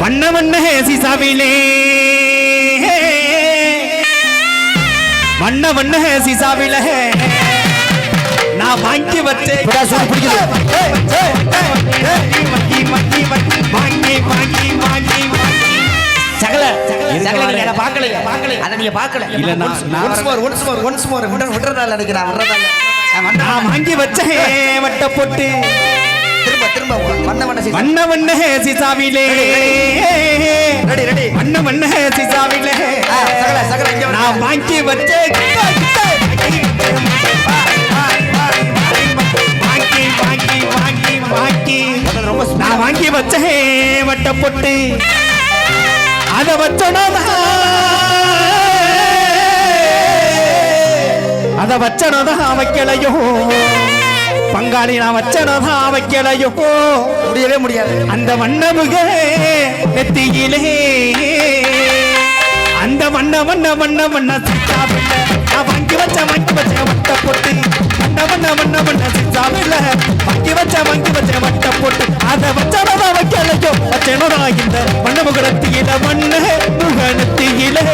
வண்ண வண்ண சீசாவிலே வண்ண வண்ண சீசாவில நான் வாங்கி வச்சேன் சகல சகல நீங்க பார்க்கல அத நீங்க பார்க்கல இல்ல ஒன்ஸ் மோர் விடுறதால எனக்கு நான் வாங்கி வச்சேன் வட்ட போட்டு திரும்ப வண்ண வண்ண சீசாவிலே ரெடி வண்ண வண்ண சீசாவிலே சகல நான் வாங்கி வச்சேன் நான் வாங்கி வச்சேன் வட்ட போட்டு அத வச்சனதான் வைக்கலையோ பங்காளி நான் வச்சனதான் வைக்கலையோ முடியவே முடியாது அந்த வண்ணமுக நெத்தியிலே அந்த வண்ண வண்ண வண்ண வண்ண சித்தாவில்ல நான் வாங்கி வச்ச வட்ட போட்டு வண்ண சித்தாவில்ல வாங்கி வச்ச வட்ட போட்டு அதை வச்சனதான் வைக்கலையோ வச்சனதா இந்த வண்ணமுக நெத்தியில வண்ண முக நெத்தியிலே